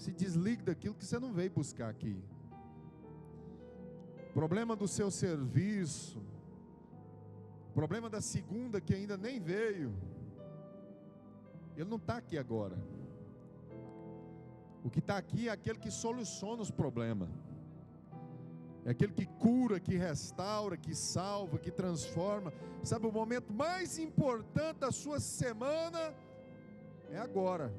Se desligue daquilo que você não veio buscar aqui. Problema do seu serviço, problema da segunda que ainda nem veio, ele não está aqui agora. O que está aqui é aquele que soluciona os problemas, é aquele que cura, que restaura, que salva, que transforma. Sabe, o momento mais importante da sua semana é agora.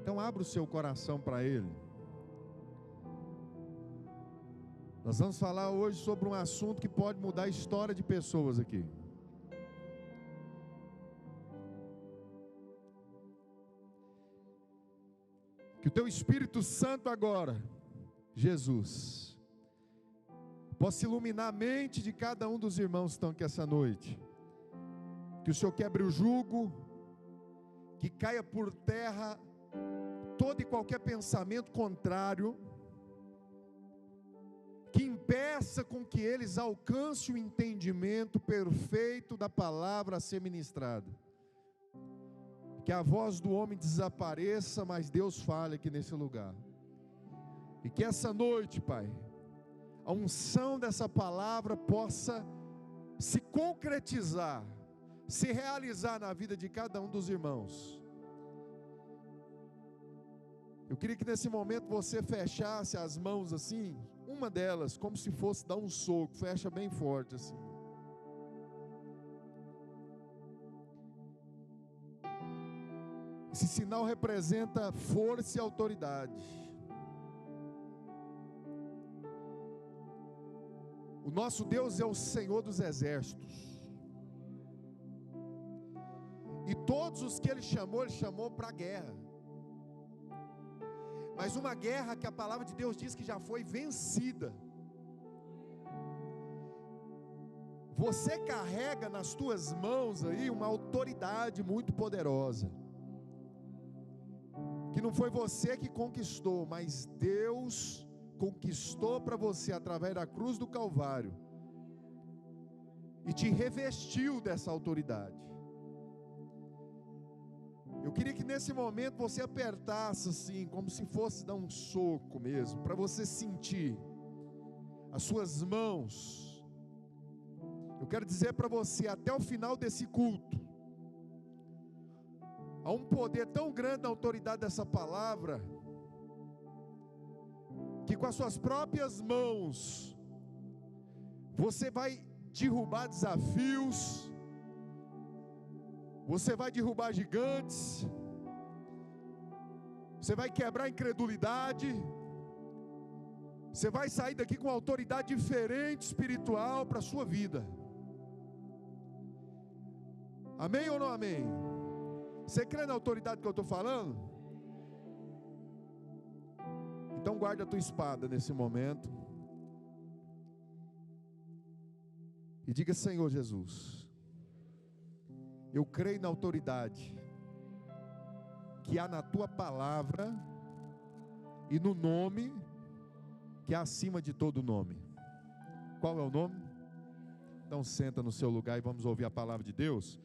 Então abra o seu coração para Ele. Nós vamos falar hoje sobre um assunto que pode mudar a história de pessoas aqui. Que o teu Espírito Santo agora, Jesus, possa iluminar a mente de cada um dos irmãos que estão aqui essa noite. Que o Senhor quebre o jugo, que caia por terra todo e qualquer pensamento contrário, que impeça com que eles alcancem o entendimento perfeito da palavra a ser ministrada. Que a voz do homem desapareça, mas Deus fale aqui nesse lugar. E que essa noite, Pai, a unção dessa palavra possa se concretizar, se realizar na vida de cada um dos irmãos. Eu queria que nesse momento você fechasse as mãos assim, uma delas, como se fosse dar um soco, fecha bem forte assim. Esse sinal representa força e autoridade. O nosso Deus é o Senhor dos exércitos. E todos os que Ele chamou para a guerra. Mas uma guerra que a palavra de Deus diz que já foi vencida. Você carrega nas tuas mãos aí uma autoridade muito poderosa. Que não foi você que conquistou, mas Deus conquistou para você através da cruz do Calvário. E te revestiu dessa autoridade. Eu queria que nesse momento você apertasse assim, como se fosse dar um soco mesmo, para você sentir as suas mãos. Eu quero dizer para você, até o final desse culto, há um poder tão grande na autoridade dessa palavra, que com as suas próprias mãos, você vai derrubar desafios, você vai derrubar gigantes, você vai quebrar a incredulidade, você vai sair daqui com uma autoridade diferente, espiritual, para a sua vida. Amém ou não amém? Você crê na autoridade que eu estou falando? Então guarda a tua espada nesse momento. E diga: Senhor Jesus, eu creio na autoridade que há na tua palavra e no nome que é acima de todo nome. Qual é o nome? Então senta no seu lugar e vamos ouvir a palavra de Deus.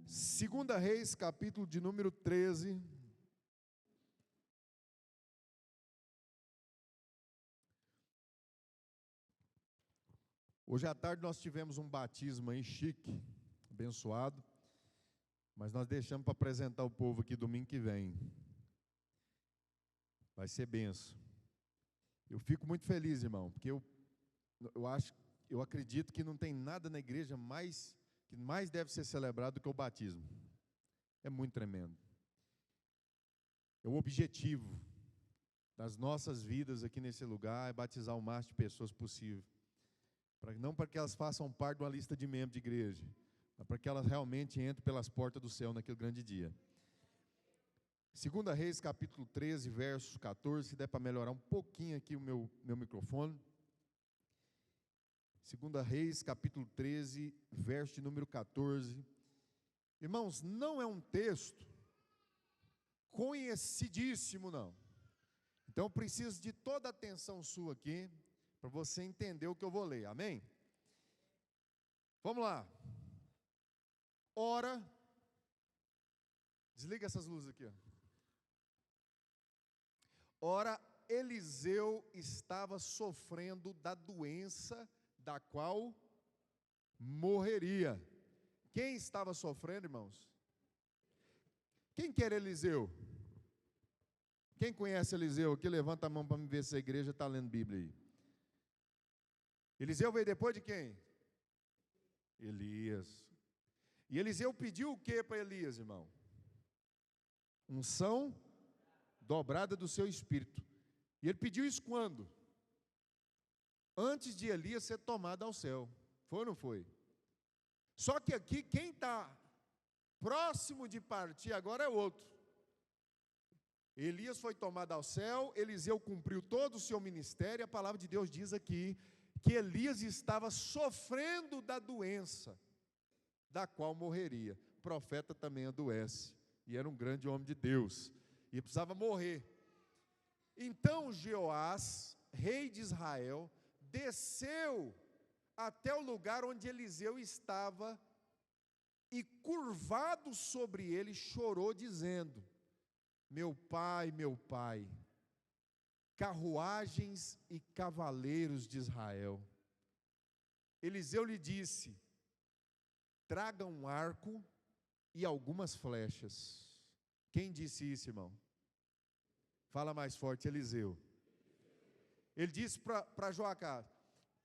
2 Reis, capítulo de número 13. Hoje à tarde nós tivemos um batismo aí chique, abençoado, mas nós deixamos para apresentar o povo aqui domingo que vem. Vai ser benção. Eu fico muito feliz, irmão, porque eu acredito que não tem nada na igreja que mais deve ser celebrado do que o batismo. É muito tremendo. É o objetivo das nossas vidas aqui nesse lugar, é batizar o máximo de pessoas possível. Não para que elas façam parte de uma lista de membros de igreja, mas para que elas realmente entrem pelas portas do céu naquele grande dia. 2 Reis, capítulo 13, verso 14, se der para melhorar um pouquinho aqui o meu microfone. 2 Reis, capítulo 13, verso de número 14. Irmãos, não é um texto conhecidíssimo, não. Então, eu preciso de toda a atenção sua aqui, para você entender o que eu vou ler, amém? Vamos lá. Ora, Desliga essas luzes aqui, ó. Ora, Eliseu estava sofrendo da doença da qual morreria. Quem estava sofrendo, irmãos? Quem que era Eliseu? Quem conhece Eliseu aqui, levanta a mão para me ver se a igreja está lendo Bíblia aí. Eliseu veio depois de quem? Elias. E Eliseu pediu o que para Elias, irmão? Unção dobrada do seu espírito. E ele pediu isso quando? Antes de Elias ser tomado ao céu. Foi ou não foi? Só que aqui, quem está próximo de partir agora é outro. Elias foi tomado ao céu, Eliseu cumpriu todo o seu ministério. A palavra de Deus diz aqui que Elias estava sofrendo da doença, da qual morreria. O profeta também adoece, e era um grande homem de Deus, e precisava morrer. Então Jeoás, rei de Israel, desceu até o lugar onde Eliseu estava, e curvado sobre ele, chorou, dizendo: meu pai, carruagens e cavaleiros de Israel. Eliseu lhe disse: traga um arco e algumas flechas. Quem disse isso, irmão? Fala mais forte, Eliseu. Ele disse para Joacás: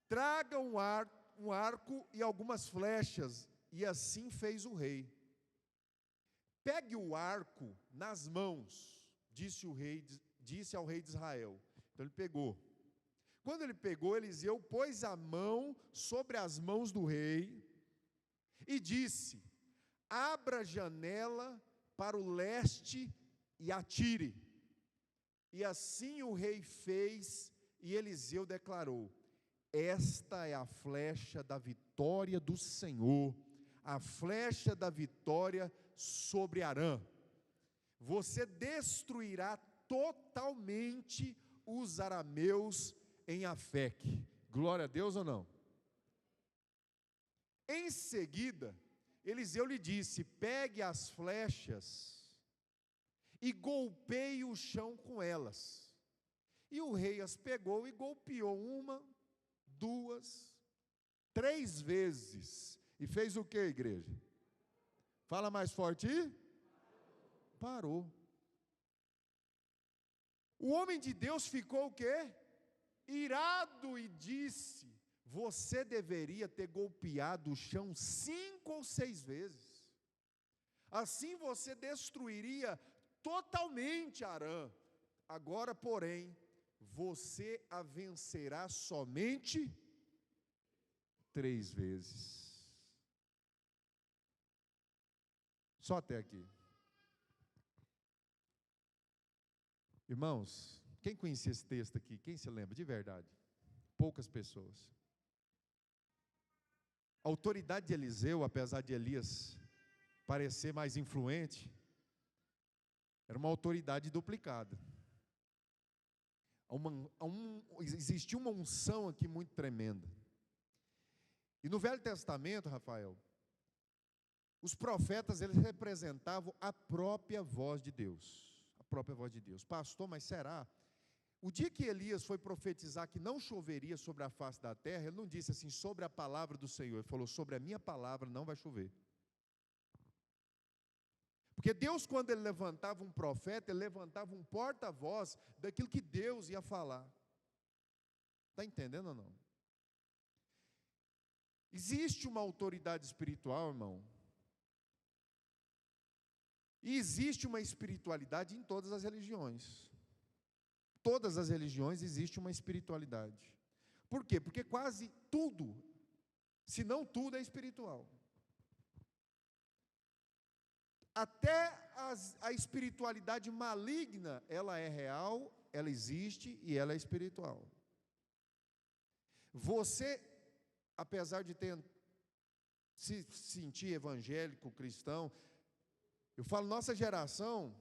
traga um arco e algumas flechas. E assim fez o rei. Pegue o arco nas mãos, disse ao rei de Israel. Então ele pegou. Quando ele pegou, Eliseu pôs a mão sobre as mãos do rei e disse: abra a janela para o leste e atire. E assim o rei fez, e Eliseu declarou: esta é a flecha da vitória do Senhor, a flecha da vitória sobre Arã. Você destruirá totalmente os arameus em Afeque. Glória a Deus ou não? Em seguida, Eliseu lhe disse: pegue as flechas e golpeie o chão com elas. E o rei as pegou e golpeou 1, 2, 3 vezes. E fez o que, igreja? Fala mais forte. Parou. O homem de Deus ficou o quê? Irado, e disse: você deveria ter golpeado o chão 5 ou 6 vezes. Assim você destruiria totalmente Arã. Agora, porém, você a vencerá somente 3 vezes. Só até aqui. Irmãos, quem conhecia esse texto aqui? Quem se lembra de verdade? Poucas pessoas. A autoridade de Eliseu, apesar de Elias parecer mais influente, era uma autoridade duplicada. Existia uma unção aqui muito tremenda. E no Velho Testamento, Rafael, os profetas, eles representavam a própria voz de Deus. A própria voz de Deus. Pastor, mas será? O dia que Elias foi profetizar que não choveria sobre a face da terra, ele não disse assim, sobre a palavra do Senhor. Ele falou, sobre a minha palavra não vai chover. Porque Deus, quando Ele levantava um profeta, Ele levantava um porta-voz daquilo que Deus ia falar. Está entendendo ou não? Existe uma autoridade espiritual, irmão. E existe uma espiritualidade em todas as religiões. Todas as religiões existe uma espiritualidade. Por quê? Porque quase tudo, se não tudo, é espiritual. Até a espiritualidade maligna, ela é real, ela existe e ela é espiritual. Você, apesar de se sentir evangélico, cristão, eu falo, nossa geração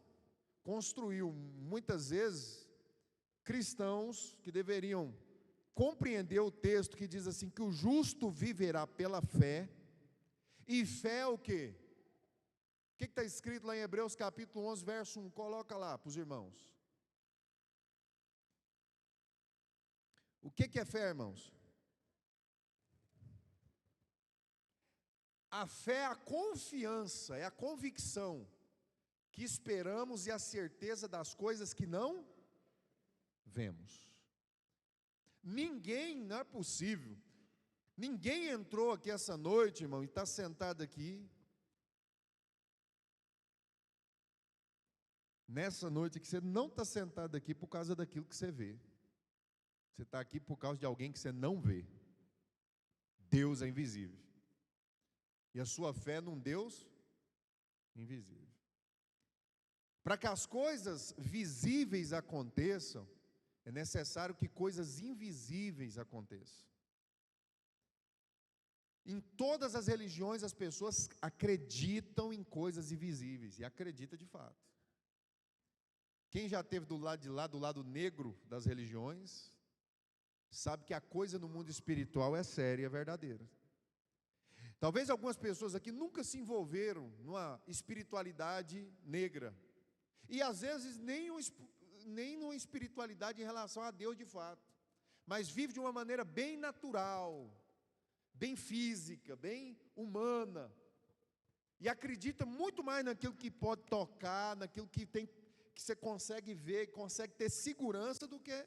construiu muitas vezes cristãos que deveriam compreender o texto que diz assim, que o justo viverá pela fé, e fé é o quê? que está escrito lá em Hebreus capítulo 11, verso 1? Coloca lá para os irmãos. O que é fé, irmãos? A fé é a confiança, é a convicção que esperamos e a certeza das coisas que não vemos. Ninguém, não é possível, ninguém entrou aqui essa noite, irmão, e está sentado aqui, nessa noite que você não está sentado aqui por causa daquilo que você vê. Você está aqui por causa de alguém que você não vê. Deus é invisível. E a sua fé é num Deus invisível. Para que as coisas visíveis aconteçam, é necessário que coisas invisíveis aconteçam. Em todas as religiões as pessoas acreditam em coisas invisíveis, e acreditam de fato. Quem já esteve do lado de lá, do lado negro das religiões, sabe que a coisa no mundo espiritual é séria e é verdadeira. Talvez algumas pessoas aqui nunca se envolveram numa espiritualidade negra, e às vezes nem numa espiritualidade em relação a Deus de fato, mas vive de uma maneira bem natural, bem física, bem humana, e acredita muito mais naquilo que pode tocar, naquilo que você consegue ver, consegue ter segurança, do que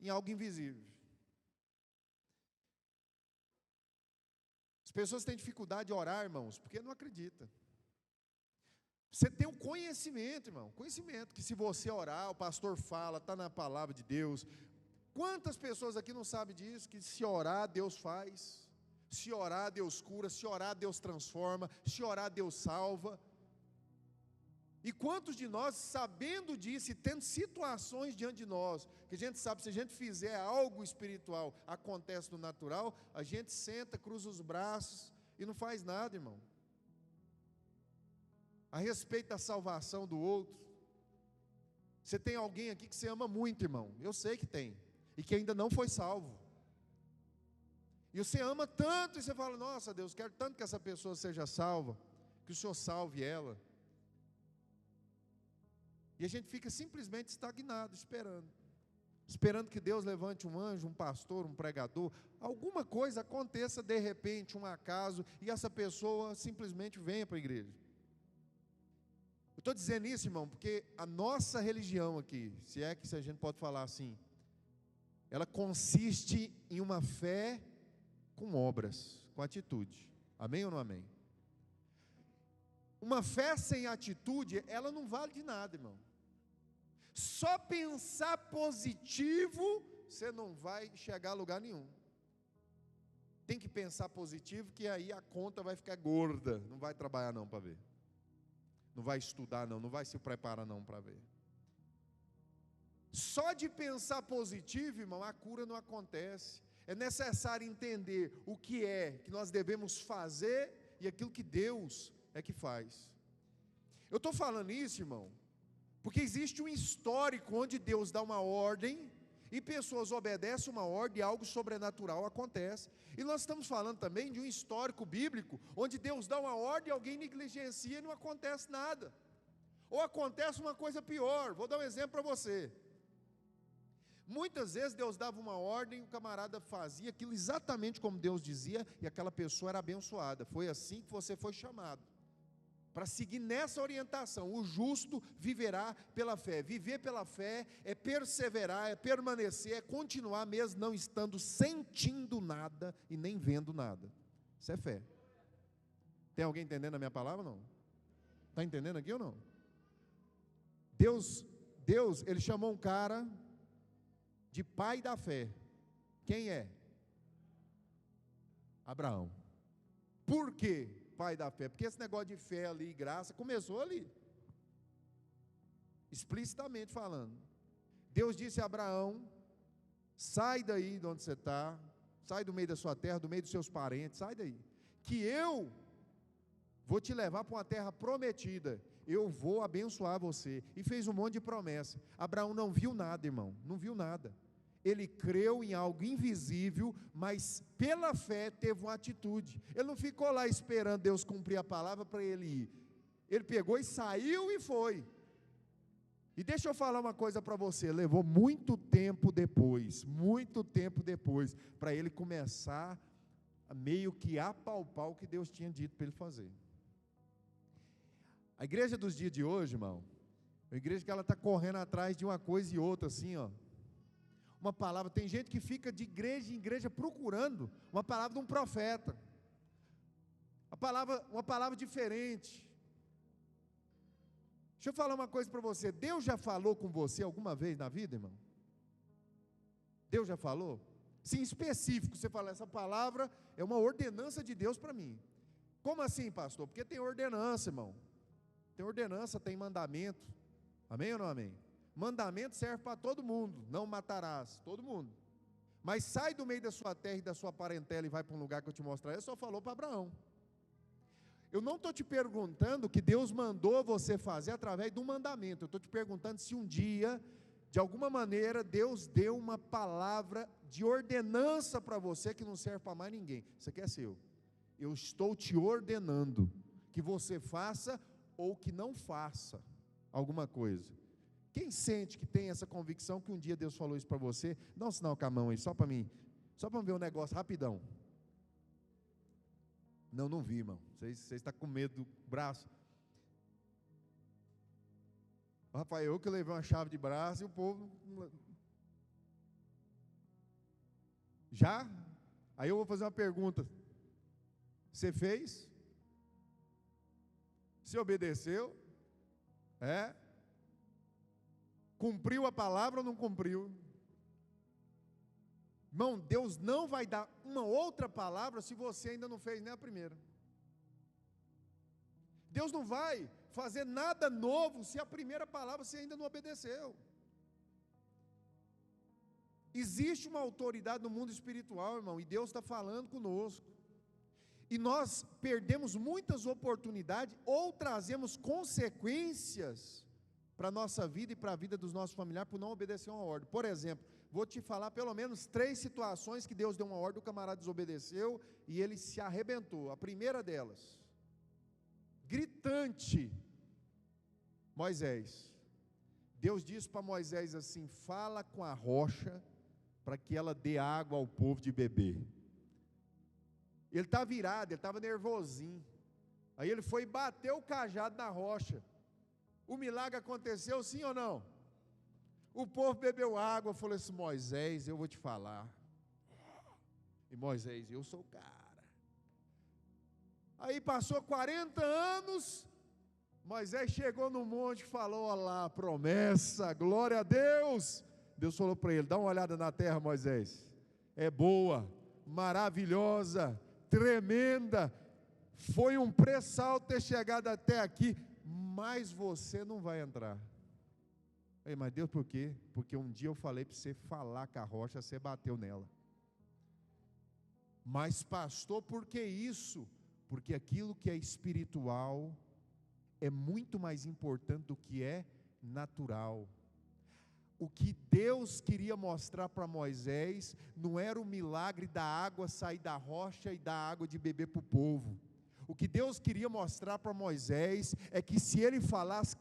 em algo invisível. As pessoas têm dificuldade de orar, irmãos, porque não acreditam. Você tem um conhecimento, irmão, conhecimento, que se você orar, o pastor fala, está na palavra de Deus. Quantas pessoas aqui não sabem disso? Que se orar, Deus faz. Se orar, Deus cura. Se orar, Deus transforma. Se orar, Deus salva. E quantos de nós, sabendo disso e tendo situações diante de nós, que a gente sabe, se a gente fizer algo espiritual, acontece no natural, a gente senta, cruza os braços e não faz nada, irmão. A respeito da salvação do outro, você tem alguém aqui que você ama muito, irmão, eu sei que tem, e que ainda não foi salvo. E você ama tanto, e você fala, nossa Deus, quero tanto que essa pessoa seja salva, que o Senhor salve ela. E a gente fica simplesmente estagnado, esperando que Deus levante um anjo, um pastor, um pregador, alguma coisa aconteça de repente, um acaso, e essa pessoa simplesmente venha para a igreja. Eu estou dizendo isso, irmão, porque a nossa religião aqui, se a gente pode falar assim, ela consiste em uma fé com obras, com atitude. Amém ou não amém? Uma fé sem atitude, ela não vale de nada, irmão. Só pensar positivo, você não vai chegar a lugar nenhum. Tem que pensar positivo, que aí a conta vai ficar gorda. Não vai trabalhar não para ver. Não vai estudar não, não vai se preparar não para ver. Só de pensar positivo, irmão, a cura não acontece. É necessário entender o que é que nós devemos fazer e aquilo que Deus é que faz. Eu estou falando isso, irmão, porque existe um histórico onde Deus dá uma ordem e pessoas obedecem uma ordem e algo sobrenatural acontece. E nós estamos falando também de um histórico bíblico, onde Deus dá uma ordem e alguém negligencia e não acontece nada. Ou acontece uma coisa pior. Vou dar um exemplo para você. Muitas vezes Deus dava uma ordem e o camarada fazia aquilo exatamente como Deus dizia e aquela pessoa era abençoada. Foi assim que você foi chamado, para seguir nessa orientação. O justo viverá pela fé. Viver pela fé é perseverar, é permanecer, é continuar mesmo não estando sentindo nada e nem vendo nada. Isso é fé. Tem alguém entendendo a minha palavra ou não? Está entendendo aqui ou não? Deus, ele chamou um cara de pai da fé. Quem é? Abraão. Por quê? Pai da fé, porque esse negócio de fé ali, graça, começou ali, explicitamente falando. Deus disse a Abraão, sai daí de onde você está, sai do meio da sua terra, do meio dos seus parentes, sai daí, que eu vou te levar para uma terra prometida, eu vou abençoar você, e fez um monte de promessa. Abraão não viu nada, irmão, não viu nada. Ele creu em algo invisível, mas pela fé teve uma atitude. Ele não ficou lá esperando Deus cumprir a palavra para ele ir. Ele pegou e saiu e foi. E deixa eu falar uma coisa para você, levou muito tempo depois, para ele começar a meio que apalpar o que Deus tinha dito para ele fazer. A igreja dos dias de hoje, irmão, é uma igreja que ela está correndo atrás de uma coisa e outra, assim, ó. Uma palavra, tem gente que fica de igreja em igreja procurando uma palavra de um profeta, uma palavra diferente. Deixa eu falar uma coisa para você, Deus já falou com você alguma vez na vida, irmão? Deus já falou? Sim, específico, você fala, essa palavra é uma ordenança de Deus para mim. Como assim, pastor? Porque tem ordenança, irmão. Tem ordenança, tem mandamento. Amém ou não amém? Mandamento serve para todo mundo, não matarás, todo mundo. Mas sai do meio da sua terra e da sua parentela e vai para um lugar que eu te mostrarei, só falou para Abraão. Eu não estou te perguntando o que Deus mandou você fazer através de um mandamento, eu estou te perguntando se um dia, de alguma maneira, Deus deu uma palavra de ordenança para você que não serve para mais ninguém. Isso aqui é seu. Eu estou te ordenando que você faça ou que não faça alguma coisa. Quem sente que tem essa convicção que um dia Deus falou isso para você, dá um sinal com a mão aí, só para mim, só para ver um negócio rapidão. Não vi, irmão, vocês estão com medo do braço. Rafael, eu que levei uma chave de braço e o povo... Já? Aí eu vou fazer uma pergunta, você fez? Você obedeceu? Cumpriu a palavra ou não cumpriu? Irmão, Deus não vai dar uma outra palavra se você ainda não fez nem a primeira. Deus não vai fazer nada novo se a primeira palavra você ainda não obedeceu. Existe uma autoridade no mundo espiritual, irmão, e Deus está falando conosco. E nós perdemos muitas oportunidades ou trazemos consequências para a nossa vida e para a vida dos nossos familiares por não obedecer uma ordem. Por exemplo, vou te falar pelo menos 3 situações que Deus deu uma ordem, o camarada desobedeceu e ele se arrebentou. A primeira delas, gritante, Moisés. Deus disse para Moisés assim, fala com a rocha para que ela dê água ao povo de beber. Ele estava virado, ele estava nervosinho. Aí ele foi e bateu o cajado na rocha. O milagre aconteceu, sim ou não? O povo bebeu água, falou assim, Moisés, eu vou te falar. E Moisés, eu sou o cara. Aí passou 40 anos, Moisés chegou no monte e falou, olha lá, promessa, glória a Deus. Deus falou para ele, dá uma olhada na terra, Moisés. É boa, maravilhosa, tremenda. Foi um pré-sal ter chegado até aqui, mas você não vai entrar. Ei, mas Deus, por quê? Porque um dia eu falei para você falar com a rocha, você bateu nela. Mas pastor, por que isso? Porque aquilo que é espiritual é muito mais importante do que é natural. O que Deus queria mostrar para Moisés não era o milagre da água sair da rocha e dar água de beber para o povo. O que Deus queria mostrar para Moisés é que se ele falasse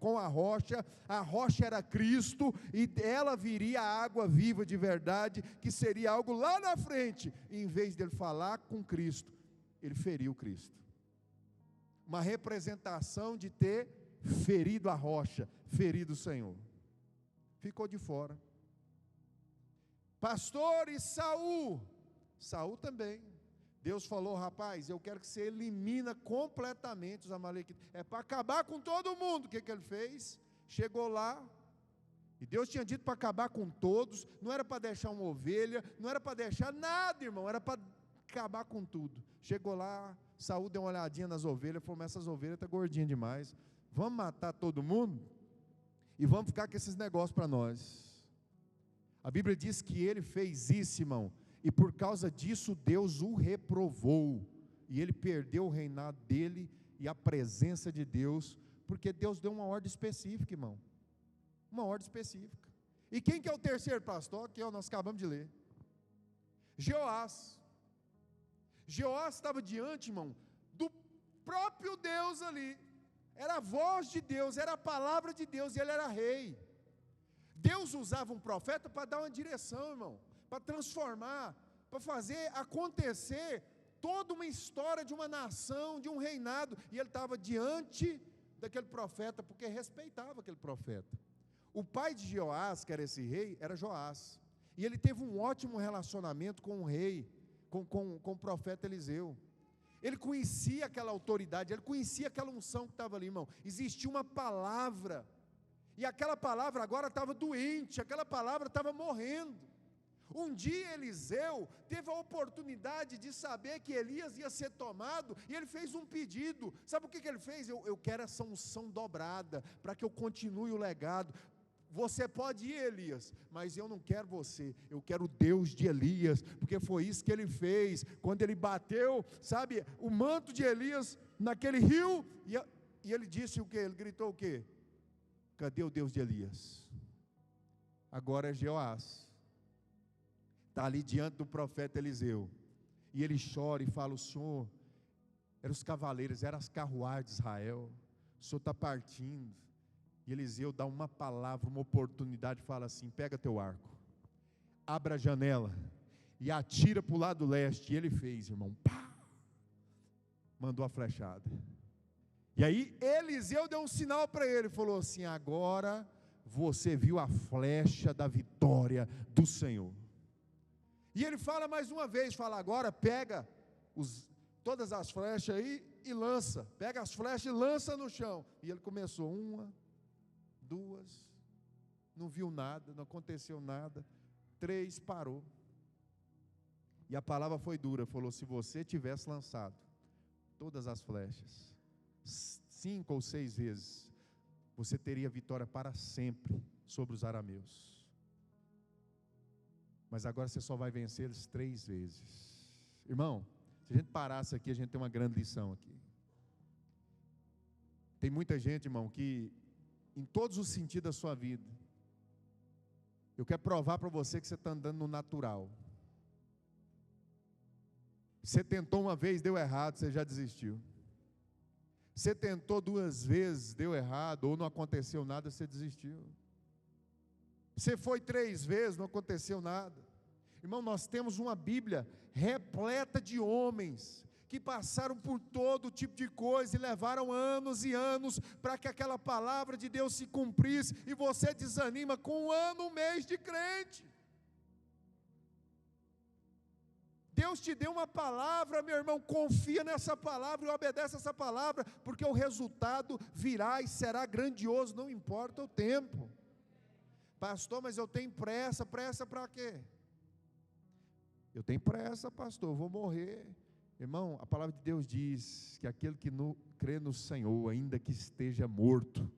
com a rocha era Cristo, e dela viria a água viva de verdade, que seria algo lá na frente. E em vez dele falar com Cristo, ele feriu Cristo. Uma representação de ter ferido a rocha, ferido o Senhor. Ficou de fora. Pastor, e Saul? Saul também. Deus falou, rapaz, eu quero que você elimina completamente os amalequitas. É para acabar com todo mundo. O que ele fez? Chegou lá, e Deus tinha dito para acabar com todos, não era para deixar uma ovelha, não era para deixar nada, irmão, era para acabar com tudo. Chegou lá, Saul deu uma olhadinha nas ovelhas, falou, mas essas ovelhas estão gordinhas demais, vamos matar todo mundo, e vamos ficar com esses negócios para nós. A Bíblia diz que ele fez isso, irmão, e por causa disso Deus o reprovou, e ele perdeu o reinado dele, e a presença de Deus, porque Deus deu uma ordem específica, irmão, uma ordem específica. E quem que é o terceiro pastor? Que nós acabamos de ler, Jeoás. Jeoás estava diante, irmão, do próprio Deus ali, era a voz de Deus, era a palavra de Deus, e ele era rei. Deus usava um profeta para dar uma direção, irmão, para transformar, para fazer acontecer toda uma história de uma nação, de um reinado, e ele estava diante daquele profeta, porque respeitava aquele profeta. O pai de Jeoás, que era esse rei, era Joás, e ele teve um ótimo relacionamento com o rei, com o profeta Eliseu. Ele conhecia aquela autoridade, ele conhecia aquela unção que estava ali, irmão. Existia uma palavra, e aquela palavra agora estava doente, aquela palavra estava morrendo. Um dia Eliseu teve a oportunidade de saber que Elias ia ser tomado, e ele fez um pedido. Sabe o que ele fez? Eu quero essa unção dobrada, para que eu continue o legado. Você pode ir, Elias, mas eu não quero você, eu quero o Deus de Elias, porque foi isso que ele fez, quando ele bateu, sabe, o manto de Elias naquele rio, e ele disse o quê? Ele gritou o quê? Cadê o Deus de Elias? Agora é Jeoás, está ali diante do profeta Eliseu, e ele chora e fala: o Senhor, eram os cavaleiros, eram as carruagens de Israel, o Senhor está partindo. E Eliseu dá uma palavra, uma oportunidade, fala assim: pega teu arco, abra a janela e atira para o lado leste. E ele fez, irmão, pá, mandou a flechada. E aí Eliseu deu um sinal para ele, falou assim: agora você viu a flecha da vitória do Senhor. E ele fala mais uma vez, fala: agora pega todas as flechas aí e lança, pega as flechas e lança no chão. E ele começou, 1, 2, não viu nada, não aconteceu nada. 3, parou. E a palavra foi dura, falou: se você tivesse lançado todas as flechas 5 ou 6 vezes, você teria vitória para sempre sobre os arameus. Mas agora você só vai vencer eles 3 vezes. Irmão, se a gente parasse aqui, a gente tem uma grande lição aqui. Tem muita gente, irmão, que em todos os sentidos da sua vida, eu quero provar para você que você está andando no natural. Você tentou uma vez, deu errado, você já desistiu. Você tentou 2 vezes, deu errado, ou não aconteceu nada, você desistiu. Você foi 3 vezes, não aconteceu nada. Irmão, nós temos uma Bíblia repleta de homens que passaram por todo tipo de coisa e levaram anos e anos para que aquela palavra de Deus se cumprisse, e você desanima com 1 ano, 1 mês de crente. Deus te deu uma palavra, meu irmão, confia nessa palavra e obedece essa palavra, porque o resultado virá e será grandioso, não importa o tempo. Pastor, mas eu tenho pressa para quê? Eu tenho pressa, pastor, eu vou morrer. Irmão, a palavra de Deus diz que aquele que crê no Senhor, ainda que esteja morto,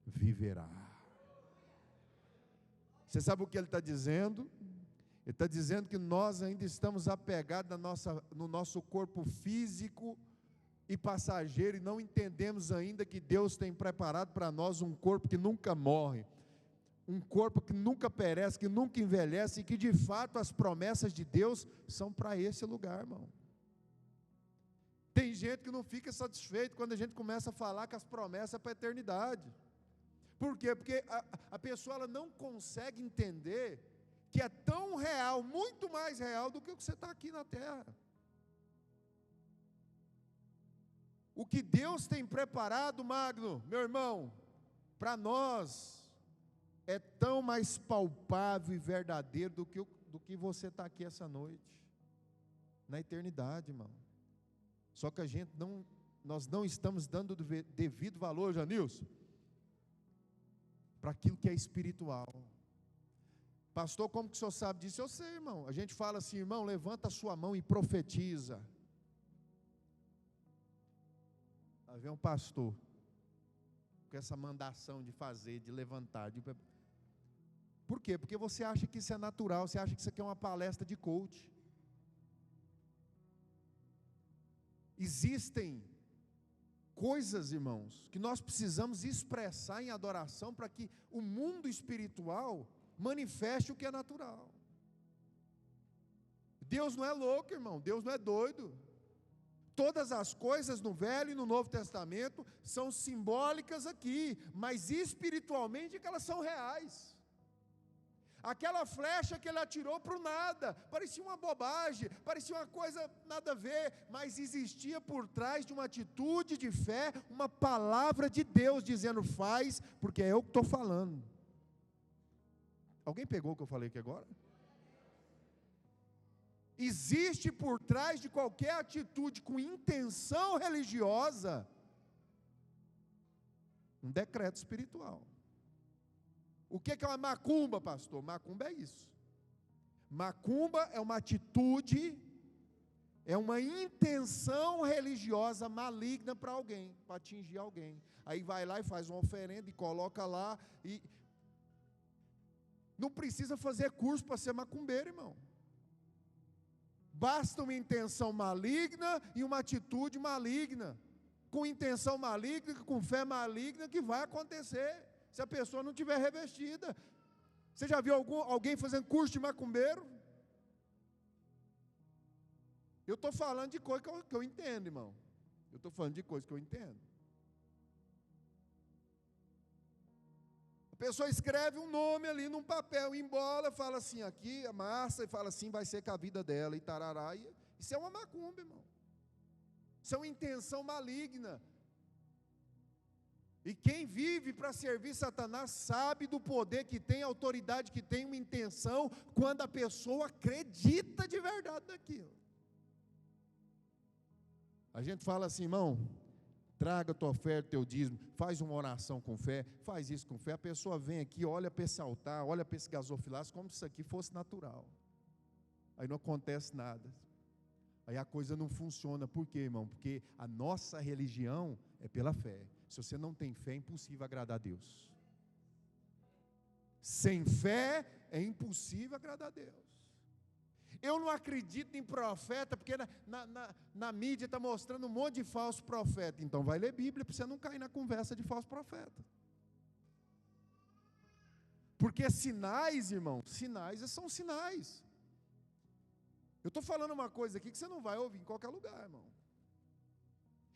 viverá. Você sabe o que ele está dizendo? Ele está dizendo que nós ainda estamos apegados no nosso corpo físico e passageiro, e não entendemos ainda que Deus tem preparado para nós um corpo que nunca morre, um corpo que nunca perece, que nunca envelhece, e que de fato as promessas de Deus são para esse lugar, irmão. Tem gente que não fica satisfeito quando a gente começa a falar que as promessas são para a eternidade. Por quê? Porque a pessoa ela não consegue entender que é tão real, muito mais real do que o que você está aqui na terra. O que Deus tem preparado, Magno, meu irmão, para nós, é tão mais palpável e verdadeiro do que você está aqui essa noite, na eternidade, irmão. Só que nós não estamos dando devido valor, Janilson, para aquilo que é espiritual. Pastor, como que o senhor sabe disso? Eu sei, irmão. A gente fala assim: irmão, levanta a sua mão e profetiza. Aí vem um pastor com essa mandação de fazer, de levantar. Por quê? Porque você acha que isso é natural, você acha que isso aqui é uma palestra de coach. Existem coisas, irmãos, que nós precisamos expressar em adoração para que o mundo espiritual manifeste o que é natural. Deus não é louco, irmão, Deus não é doido. Todas as coisas no Velho e no Novo Testamento são simbólicas aqui, mas espiritualmente que elas são reais. Aquela flecha que ele atirou para o nada, parecia uma bobagem, parecia uma coisa nada a ver, mas existia por trás de uma atitude de fé, uma palavra de Deus dizendo: faz, porque é eu que estou falando. Alguém pegou o que eu falei aqui agora? Existe por trás de qualquer atitude com intenção religiosa um decreto espiritual. O que é uma macumba, pastor? Macumba é isso. Macumba é uma atitude, é uma intenção religiosa maligna para alguém, para atingir alguém. Aí vai lá e faz uma oferenda e coloca lá, e não precisa fazer curso para ser macumbeiro, irmão. Basta uma intenção maligna e uma atitude maligna. Com intenção maligna, com fé maligna, que vai acontecer, se a pessoa não tiver revestida. Você já viu alguém fazendo curso de macumbeiro? Eu estou falando de coisa que eu entendo, irmão. Eu estou falando de coisa que eu entendo. A pessoa escreve um nome ali num papel, embola, fala assim, aqui, amassa, e fala assim, vai ser com a vida dela, e tarará. Isso é uma macumba, irmão. Isso é uma intenção maligna. E quem vive para servir Satanás sabe do poder que tem, a autoridade que tem, uma intenção, quando a pessoa acredita de verdade naquilo. A gente fala assim, irmão, traga tua oferta, teu dízimo, faz uma oração com fé, faz isso com fé. A pessoa vem aqui, olha para esse altar, olha para esse gasofilaço, como se isso aqui fosse natural. Aí não acontece nada. Aí a coisa não funciona. Por quê, irmão? Porque a nossa religião é pela fé. Se você não tem fé, é impossível agradar a Deus. Sem fé, é impossível agradar a Deus. Eu não acredito em profeta, porque na mídia está mostrando um monte de falso profeta. Então vai ler Bíblia, para você não cair na conversa de falso profeta. Porque sinais, irmão, sinais são sinais. Eu estou falando uma coisa aqui que você não vai ouvir em qualquer lugar, irmão.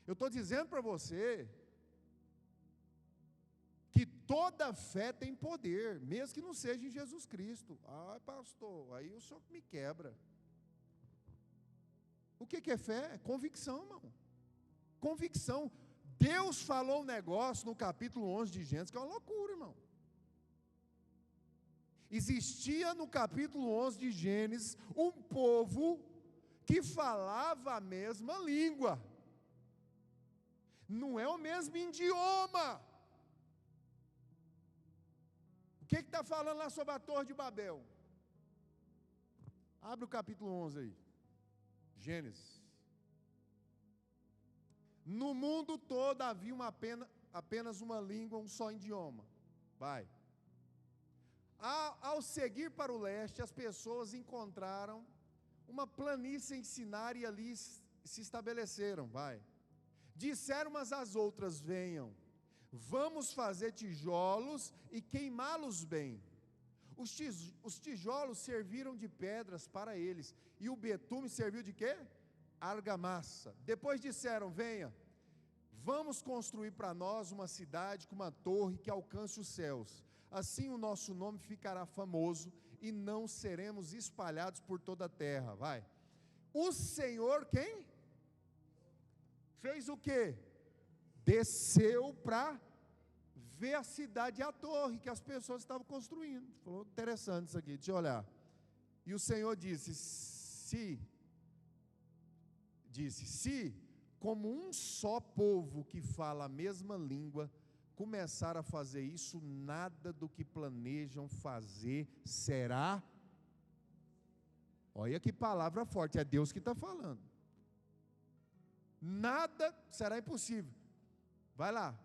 Eu estou dizendo para você que toda fé tem poder, mesmo que não seja em Jesus Cristo. Ah, pastor, aí o senhor me quebra. O que é fé? Convicção, irmão. Convicção. Deus falou um negócio no capítulo 11 de Gênesis, que é uma loucura, irmão. Existia no capítulo 11 de Gênesis um povo que falava a mesma língua. Não é o mesmo idioma. O que está falando lá sobre a Torre de Babel? Abre o capítulo 11 aí. Gênesis. No mundo todo havia apenas uma língua, um só idioma. Vai. Ao seguir para o leste, as pessoas encontraram uma planície em Sinar e ali se estabeleceram. Vai. Disseram umas às outras, venham. Vamos fazer tijolos e queimá-los bem. Os tijolos serviram de pedras para eles, e o betume serviu de quê? Argamassa. Depois disseram, venha, vamos construir para nós uma cidade com uma torre que alcance os céus. Assim o nosso nome ficará famoso e não seremos espalhados por toda a terra. Vai. O Senhor, quem? Fez o quê? Desceu para ver a cidade e a torre que as pessoas estavam construindo. Falou, interessante isso aqui, deixa eu olhar. E o Senhor disse, se como um só povo que fala a mesma língua começar a fazer isso, nada do que planejam fazer será. Olha que palavra forte, é Deus que está falando. Nada será impossível. Vai lá.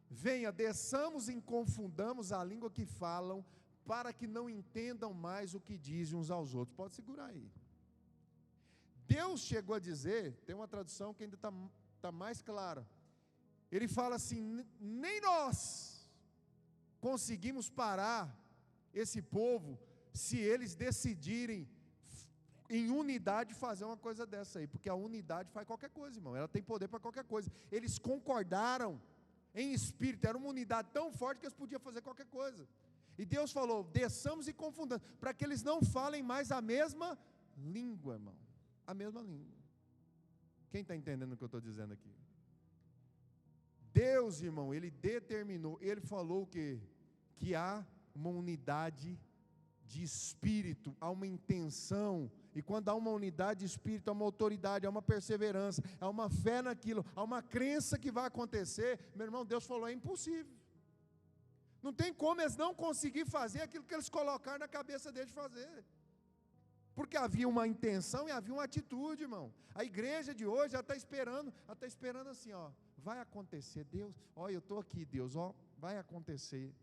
Venha, desçamos e confundamos a língua que falam, para que não entendam mais o que dizem uns aos outros. Pode segurar aí. Deus chegou a dizer, tem uma tradução que ainda está mais clara. Ele fala assim, nem nós conseguimos parar esse povo, se eles decidirem em unidade fazer uma coisa dessa aí, porque a unidade faz qualquer coisa, irmão, ela tem poder para qualquer coisa. Eles concordaram em espírito, era uma unidade tão forte que eles podiam fazer qualquer coisa. E Deus falou: desçamos e confundamos, para que eles não falem mais a mesma língua, irmão, a mesma língua. Quem está entendendo o que eu estou dizendo aqui? Deus, irmão, Ele determinou, Ele falou o quê? Que há uma unidade de espírito, há uma intenção, e quando há uma unidade de espírito, há uma autoridade, há uma perseverança, há uma fé naquilo, há uma crença que vai acontecer. Meu irmão, Deus falou: é impossível. Não tem como eles não conseguir fazer aquilo que eles colocaram na cabeça deles de fazer. Porque havia uma intenção e havia uma atitude, irmão. A igreja de hoje, ela está esperando assim, ó, vai acontecer, Deus, ó, eu estou aqui, Deus, ó, vai acontecer.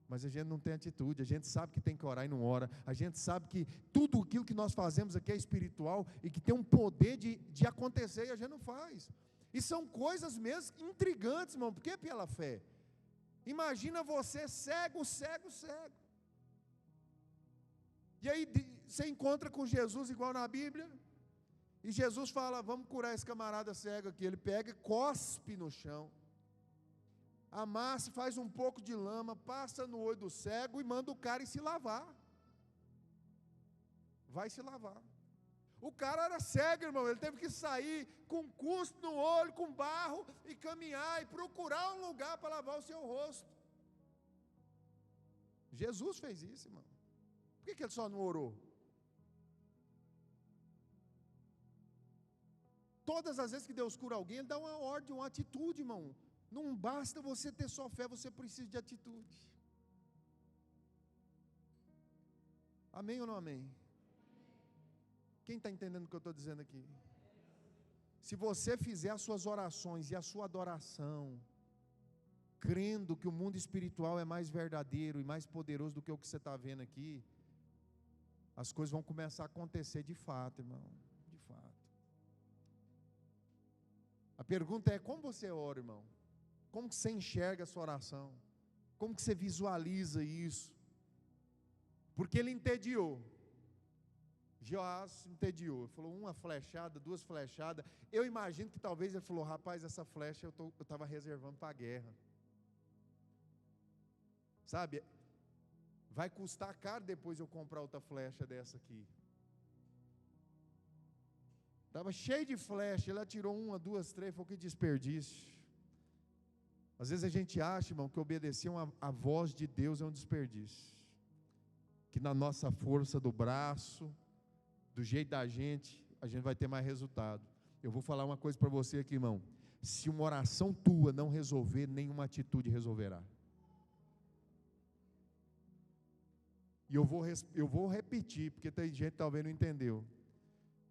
Mas a gente não tem atitude, a gente sabe que tem que orar e não ora, a gente sabe que tudo aquilo que nós fazemos aqui é espiritual e que tem um poder de acontecer e a gente não faz. E são coisas mesmo intrigantes, irmão, porque é pela fé. Imagina você cego. E aí você encontra com Jesus igual na Bíblia, e Jesus fala: vamos curar esse camarada cego aqui. Ele pega e cospe no chão, amassa, faz um pouco de lama, passa no olho do cego e manda o cara ir se lavar. Vai se lavar. O cara era cego, irmão, ele teve que sair com cuspe no olho, com barro, e caminhar e procurar um lugar para lavar o seu rosto. Jesus fez isso, irmão. Por que ele só não orou? Todas as vezes que Deus cura alguém, Ele dá uma ordem, uma atitude, irmão. Não basta você ter só fé, você precisa de atitude. Amém ou não amém? Quem está entendendo o que eu estou dizendo aqui? Se você fizer as suas orações e a sua adoração, crendo que o mundo espiritual é mais verdadeiro e mais poderoso do que o que você está vendo aqui, as coisas vão começar a acontecer de fato, irmão, de fato. A pergunta é: como você ora, irmão? Como que você enxerga a sua oração? Como que você visualiza isso? Porque ele entediou. Joás entediou, ele falou: uma flechada, duas flechadas. Eu imagino que talvez ele falou: rapaz, essa flecha eu estava reservando para a guerra. Sabe, vai custar caro depois eu comprar outra flecha dessa aqui. Estava cheio de flecha, ele atirou uma, duas, três, falou: que desperdício. Às vezes a gente acha, irmão, que obedecer a voz de Deus é um desperdício. Que na nossa força do braço, do jeito da gente, a gente vai ter mais resultado. Eu vou falar uma coisa para você aqui, irmão: se uma oração tua não resolver, nenhuma atitude resolverá. E eu vou repetir, porque tem gente que talvez não entendeu.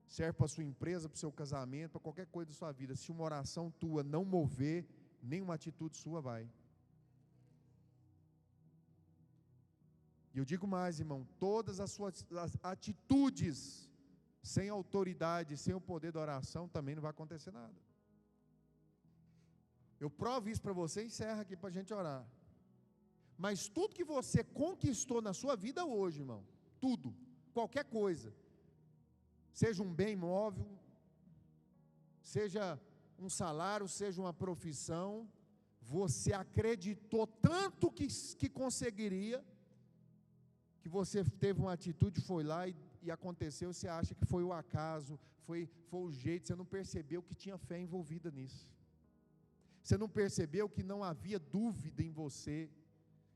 Serve para a sua empresa, para o seu casamento, para qualquer coisa da sua vida. Se uma oração tua não mover, nenhuma atitude sua vai. E eu digo mais, irmão: todas as suas atitudes sem autoridade, sem o poder da oração, também não vai acontecer nada. Eu provo isso para você e encerro aqui para a gente orar. Mas tudo que você conquistou na sua vida hoje, irmão, tudo, qualquer coisa, seja um bem móvel, seja um salário, seja uma profissão, você acreditou tanto que conseguiria, que você teve uma atitude, foi lá e aconteceu. Você acha que foi o acaso, foi o jeito, você não percebeu que tinha fé envolvida nisso. Você não percebeu que não havia dúvida em você,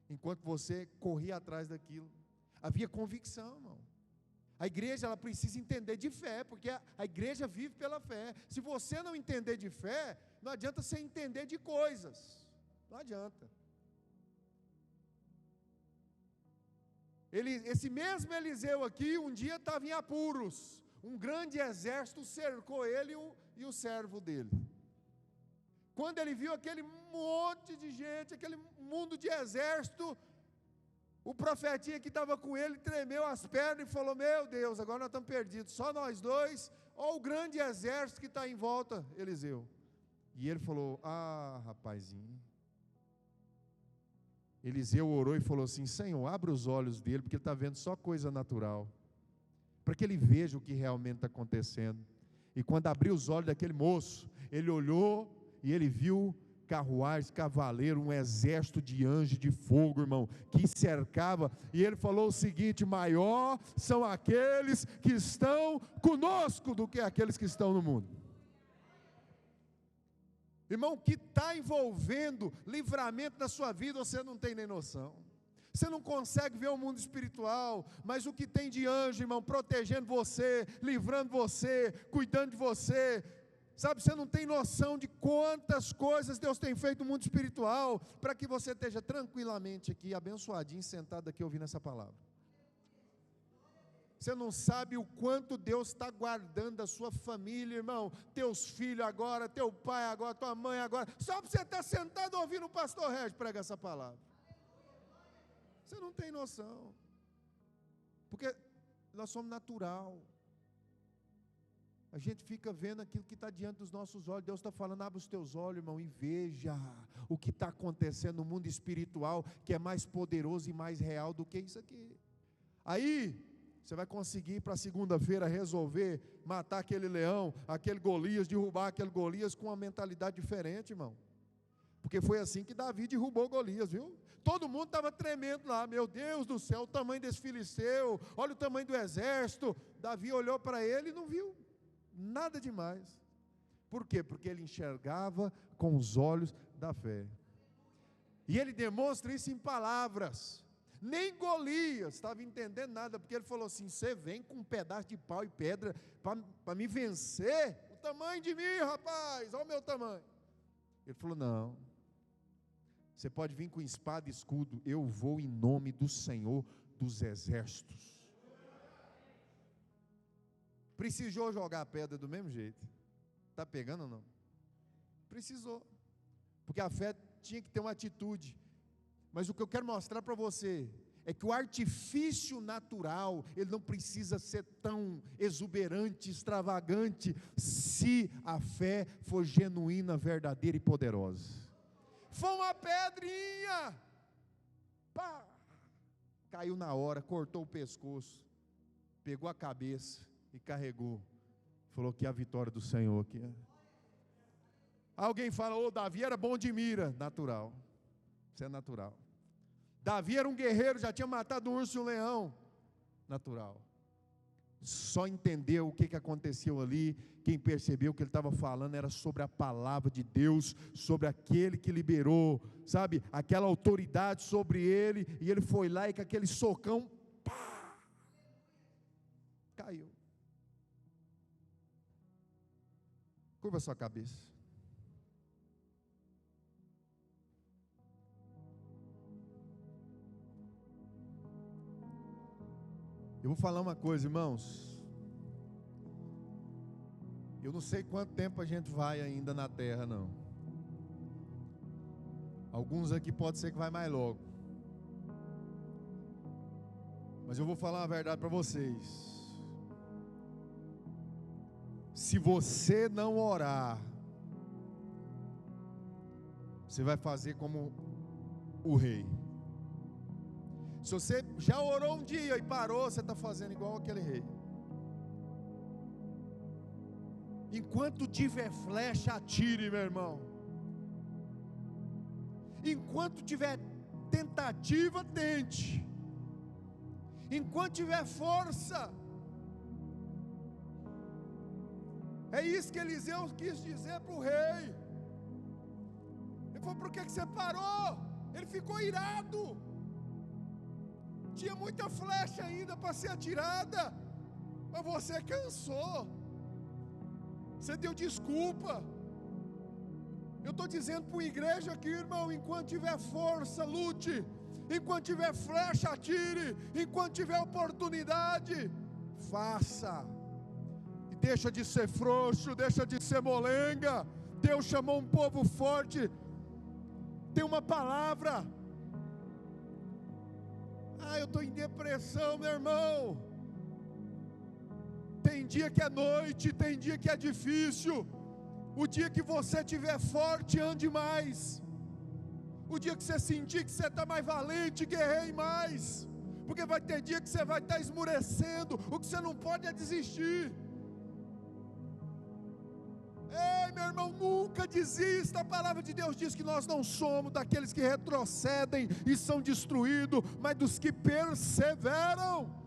enquanto você corria atrás daquilo. Havia convicção, irmão. A igreja, ela precisa entender de fé, porque a igreja vive pela fé. Se você não entender de fé, não adianta você entender de coisas. Não adianta. Esse mesmo Eliseu aqui, um dia estava em apuros. Um grande exército cercou ele e o servo dele. Quando ele viu aquele monte de gente, aquele mundo de exército, o profetinha que estava com ele tremeu as pernas e falou: meu Deus, agora nós estamos perdidos, só nós dois, olha o grande exército que está em volta, Eliseu. E ele falou: ah, rapazinho. Eliseu orou e falou assim: Senhor, abre os olhos dele, porque ele está vendo só coisa natural. para que ele veja o que realmente está acontecendo. E quando abriu os olhos daquele moço, ele olhou e ele viu carruagens, cavaleiros, um exército de anjos de fogo, irmão, que cercava, e ele falou o seguinte: maior são aqueles que estão conosco do que aqueles que estão no mundo. Irmão, o que está envolvendo livramento na sua vida, você não tem nem noção. Você não consegue ver o mundo espiritual, mas o que tem de anjo, irmão, protegendo você, livrando você, cuidando de você, sabe, você não tem noção de quantas coisas Deus tem feito no mundo espiritual, para que você esteja tranquilamente aqui, abençoadinho, sentado aqui ouvindo essa palavra. Você não sabe o quanto Deus está guardando a sua família, irmão, teus filhos agora, teu pai agora, tua mãe agora, só para você estar sentado ouvindo o pastor Régis pregar essa palavra. Você não tem noção, porque nós somos natural, a gente fica vendo aquilo que está diante dos nossos olhos. Deus está falando: abre os teus olhos, irmão, e veja o que está acontecendo no mundo espiritual, que é mais poderoso e mais real do que isso aqui. Aí, você vai conseguir para segunda-feira resolver matar aquele leão, aquele Golias, derrubar aquele Golias com uma mentalidade diferente, irmão. Porque foi assim que Davi derrubou Golias, viu? Todo mundo estava tremendo lá: meu Deus do céu, o tamanho desse filisteu, olha o tamanho do exército. Davi olhou para ele e não viu nada demais. Por quê? Porque ele enxergava com os olhos da fé. E ele demonstra isso em palavras. Nem Golias estava entendendo nada, porque ele falou assim: você vem com um pedaço de pau e pedra para me vencer? O tamanho de mim, rapaz, olha o meu tamanho. Ele falou: não, você pode vir com espada e escudo, eu vou em nome do Senhor dos exércitos. Precisou jogar a pedra do mesmo jeito. Está pegando ou não? Precisou, porque a fé tinha que ter uma atitude. Mas o que eu quero mostrar para você é que o artifício natural, ele não precisa ser tão exuberante, extravagante, se a fé for genuína, verdadeira e poderosa. Foi uma pedrinha, pá, caiu na hora, cortou o pescoço, pegou a cabeça e carregou. Falou que é a vitória do Senhor aqui. Alguém fala: ô, Davi era bom de mira. Natural, isso é natural. Davi era um guerreiro, já tinha matado um urso e um leão. Natural. Só entendeu o que aconteceu ali. Quem percebeu que ele estava falando era sobre a palavra de Deus, sobre aquele que liberou, sabe, aquela autoridade sobre ele. E ele foi lá e com aquele socão, pá, caiu. Curva a sua cabeça. Eu vou falar uma coisa, irmãos. Eu não sei quanto tempo a gente vai ainda na terra, não. Alguns aqui pode ser que vai mais logo. Mas eu vou falar uma verdade para vocês. Se você não orar, você vai fazer como o rei. Se você já orou um dia e parou, você está fazendo igual aquele rei. Enquanto tiver flecha, atire, meu irmão. Enquanto tiver tentativa, tente. Enquanto tiver força. É isso que Eliseu quis dizer para o rei. Ele falou: por que você parou? Ele ficou irado. Tinha muita flecha ainda para ser atirada, mas você cansou, você deu desculpa. Eu estou dizendo para a igreja aqui, irmão: enquanto tiver força, lute. Enquanto tiver flecha, atire. Enquanto tiver oportunidade, faça. E deixa de ser frouxo, deixa de ser molenga. Deus chamou um povo forte. Tem uma palavra. Eu estou em depressão, meu irmão. Tem dia que é noite, tem dia que é difícil. O dia que você estiver forte, ande mais. O dia que você sentir que você está mais valente, guerreie mais. porque vai ter dia que você vai estar esmurecendo. O que você não pode é desistir. Ei, meu irmão, nunca desista. A palavra de Deus diz que nós não somos daqueles que retrocedem e são destruídos, mas dos que perseveram.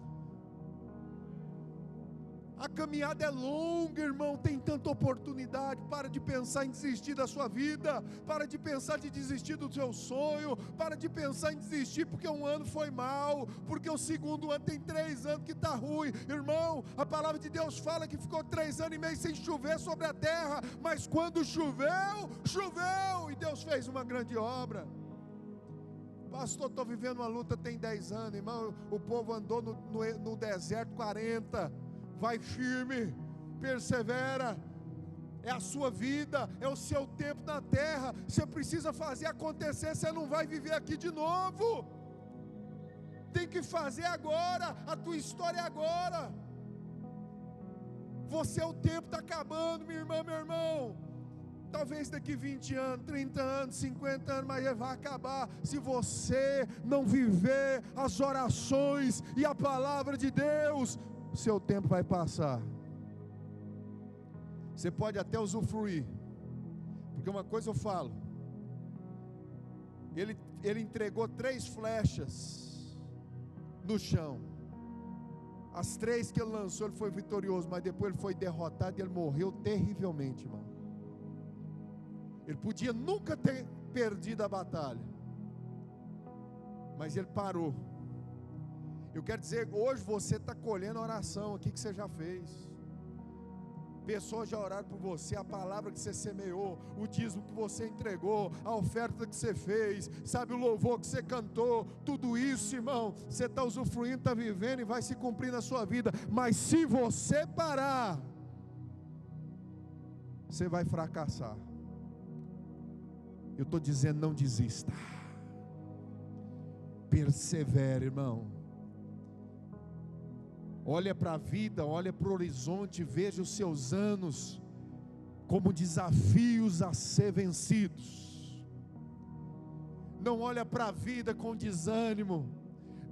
A caminhada é longa, irmão, tem tanta oportunidade. Para de pensar em desistir da sua vida, para de pensar em desistir do seu sonho, para de pensar em desistir porque um ano foi mal, porque o segundo ano tem 3 anos que está ruim. Irmão, a palavra de Deus fala que ficou 3 anos e meio sem chover sobre a terra, mas quando choveu, choveu, e Deus fez uma grande obra. Pastor, estou vivendo uma luta tem 10 anos, irmão, o povo andou no deserto 40, vai firme, persevera, é a sua vida, é o seu tempo na terra, você precisa fazer acontecer, você não vai viver aqui de novo, tem que fazer agora, a tua história é agora, o tempo está acabando, minha irmã, meu irmão, talvez daqui 20 anos, 30 anos, 50 anos, mas vai acabar, se você não viver as orações e a palavra de Deus, seu tempo vai passar. Você pode até usufruir, porque uma coisa eu falo, ele entregou 3 flechas no chão, as 3 que ele lançou, ele foi vitorioso, mas depois ele foi derrotado e ele morreu terrivelmente, irmão. Ele podia nunca ter perdido a batalha, mas ele parou. Eu quero dizer, hoje você está colhendo a oração aqui que você já fez. Pessoas já oraram por você, a palavra que você semeou, o dízimo que você entregou, a oferta que você fez, sabe, o louvor que você cantou, tudo isso, irmão, você está usufruindo, está vivendo e vai se cumprir na sua vida. Mas se você parar, você vai fracassar. Eu estou dizendo, não desista, persevere, irmão. Olha para a vida, olha para o horizonte, veja os seus anos como desafios a ser vencidos. Não olha para a vida com desânimo,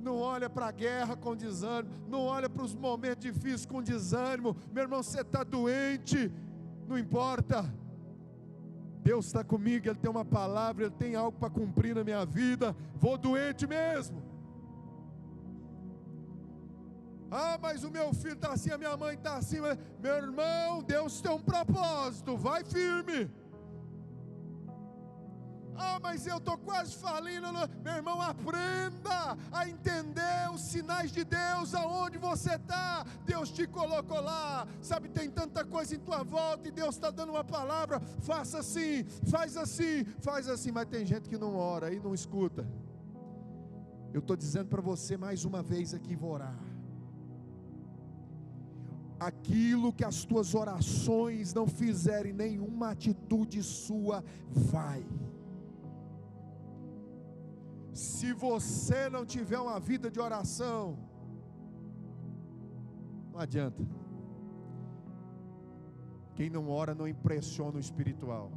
não olha para a guerra com desânimo, não olha para os momentos difíceis com desânimo. Meu irmão, você está doente, não importa, Deus está comigo, Ele tem uma palavra, Ele tem algo para cumprir na minha vida. Vou doente mesmo. Ah, mas o meu filho está assim, a minha mãe está assim. Meu irmão, Deus tem um propósito, vai firme. Ah, mas eu estou quase falindo. Meu irmão, aprenda a entender os sinais de Deus, aonde você está. Deus te colocou lá, sabe, tem tanta coisa em tua volta, e Deus está dando uma palavra, faça assim, faz assim, faz assim, mas tem gente que não ora e não escuta. Eu estou dizendo para você mais uma vez aqui, vou orar. Aquilo que as tuas orações não fizerem, nenhuma atitude sua vai. Se você não tiver uma vida de oração, não adianta. Quem não ora não impressiona o espiritual.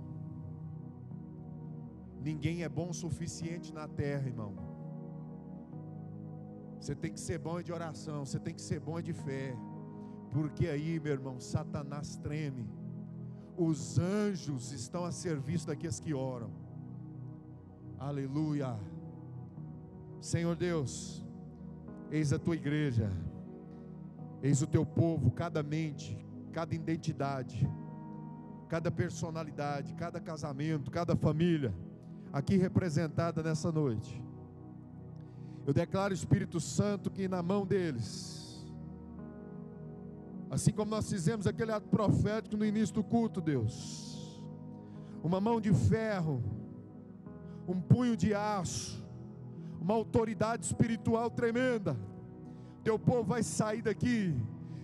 Ninguém é bom o suficiente na terra, irmão. Você tem que ser bom de oração, você tem que ser bom de fé. Porque aí, meu irmão, Satanás treme. Os anjos estão a serviço daqueles que oram. Aleluia. Senhor Deus, eis a tua igreja, eis o teu povo, cada mente, cada identidade, cada personalidade, cada casamento, cada família, aqui representada nessa noite. Eu declaro, Espírito Santo, que na mão deles, assim como nós fizemos aquele ato profético no início do culto, Deus, uma mão de ferro, um punho de aço, uma autoridade espiritual tremenda. Teu povo vai sair daqui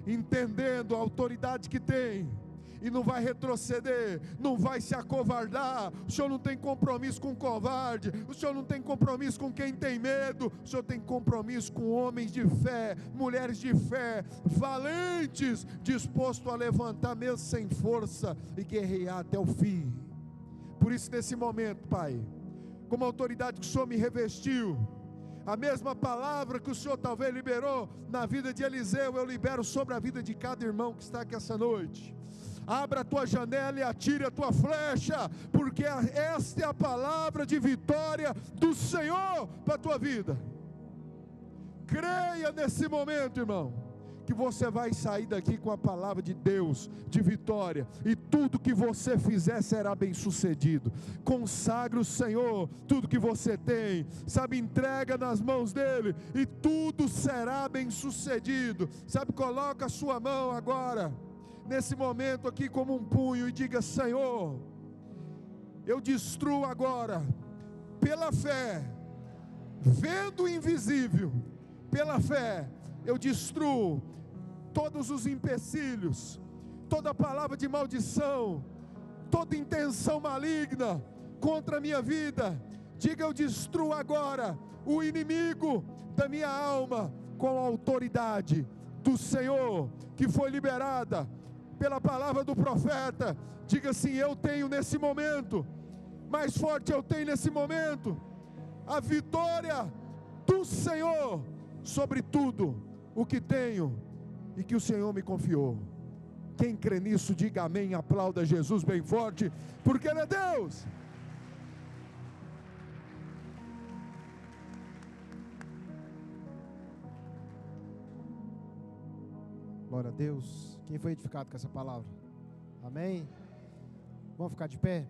entendendo a autoridade que tem, e não vai retroceder, não vai se acovardar. O Senhor não tem compromisso com covarde, o Senhor não tem compromisso com quem tem medo, o Senhor tem compromisso com homens de fé, mulheres de fé, valentes, dispostos a levantar mesmo sem força e guerrear até o fim. Por isso, nesse momento, Pai, como a autoridade que o Senhor me revestiu, A mesma palavra que o Senhor talvez liberou na vida de Eliseu, eu libero sobre a vida de cada irmão que está aqui essa noite. Abra a tua janela e atire a tua flecha, porque esta é a palavra de vitória do Senhor para a tua vida. Creia nesse momento, irmão, que você vai sair daqui com a palavra de Deus, de vitória, e tudo que você fizer será bem sucedido. Consagre o Senhor, tudo que você tem, sabe, entrega nas mãos dele, e tudo será bem sucedido, sabe, coloca a sua mão agora, nesse momento aqui como um punho, e diga: Senhor, eu destruo agora, pela fé, vendo o invisível, pela fé, eu destruo todos os empecilhos, toda palavra de maldição, toda intenção maligna contra a minha vida. Diga: eu destruo agora o inimigo da minha alma com a autoridade do Senhor, que foi liberada pela palavra do profeta. Diga assim: eu tenho nesse momento, mais forte, eu tenho nesse momento a vitória do Senhor sobre tudo o que tenho e que o Senhor me confiou. Quem crê nisso, diga amém, aplauda Jesus bem forte, porque Ele é Deus. Glória a Deus. Quem foi edificado com essa palavra? Amém? Vamos ficar de pé?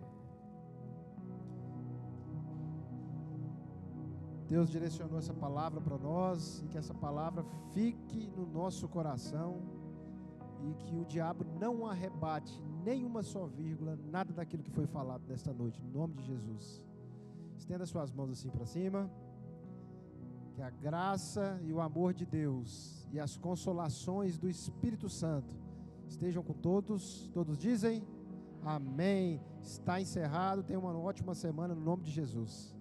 Deus direcionou essa palavra para nós, e que essa palavra fique no nosso coração, e que o diabo não arrebate nenhuma só vírgula, nada daquilo que foi falado nesta noite, no nome de Jesus. Estenda suas mãos assim para cima. Que a graça e o amor de Deus e as consolações do Espírito Santo estejam com todos. Todos dizem amém. Está encerrado. Tenha uma ótima semana no nome de Jesus.